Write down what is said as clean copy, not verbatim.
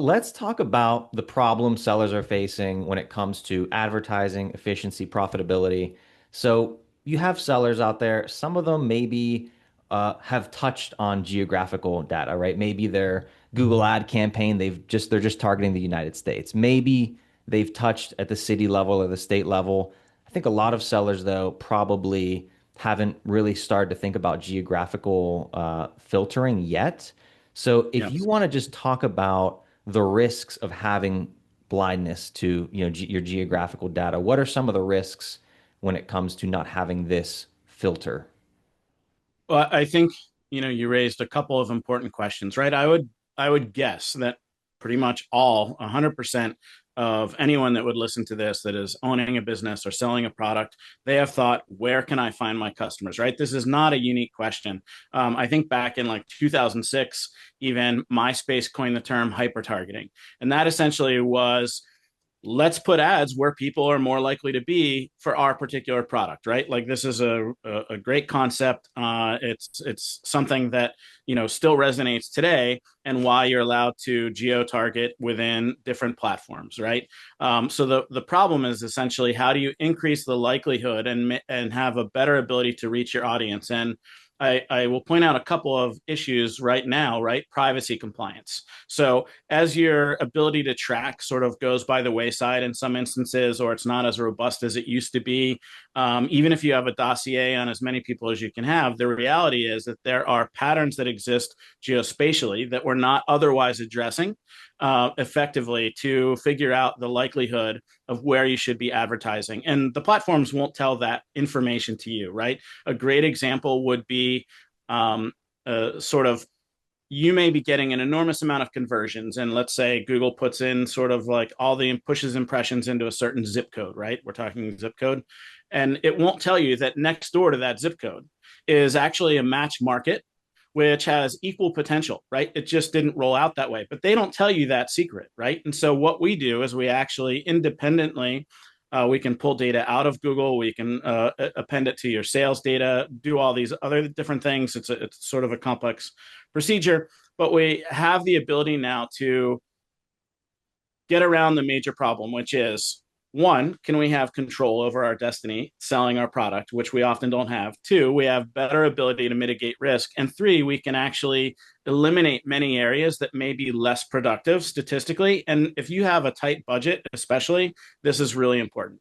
let's talk about the problem sellers are facing when it comes to advertising, efficiency, profitability. So you have sellers out there. Some of them maybe have touched on geographical data, right? Maybe their Google ad campaign, they're just targeting the United States. Maybe they've touched at the city level or the state level. I think a lot of sellers, though, probably haven't really started to think about geographical filtering yet. So if you Yes. want to just talk about the risks of having blindness to, your geographical data, what are some of the risks when it comes to not having this filter? Well, I think, you raised a couple of important questions, right? I would guess that pretty much 100% of anyone that would listen to this that is owning a business or selling a product, they have thought, where can I find my customers, right? This is not a unique question. I think back in like 2006, even MySpace coined the term hyper targeting. And that essentially was, let's put ads where people are more likely to be for our particular product, right? Like this is a great concept. It's something that still resonates today, and why you're allowed to geo target within different platforms, right? So the problem is essentially, how do you increase the likelihood and have a better ability to reach your audience? And I will point out a couple of issues right now, right? Privacy compliance. So as your ability to track sort of goes by the wayside in some instances, or it's not as robust as it used to be, even if you have a dossier on as many people as you can have, the reality is that there are patterns that exist geospatially that we're not otherwise addressing effectively to figure out the likelihood of where you should be advertising. And the platforms won't tell that information to you, right? A great example would be sort of, you may be getting an enormous amount of conversions. And let's say Google puts in sort of like all the pushes impressions into a certain zip code, right? We're talking zip code. And it won't tell you that next door to that zip code is actually a match market, which has equal potential, right? It just didn't roll out that way, but they don't tell you that secret, right? And so what we do is we actually independently, we can pull data out of Google. We can append it to your sales data, do all these other different things. It's sort of a complex procedure, but we have the ability now to get around the major problem, which is, one, can we have control over our destiny selling our product, which we often don't have? Two, we have better ability to mitigate risk. And three, we can actually eliminate many areas that may be less productive statistically. And if you have a tight budget, especially, this is really important.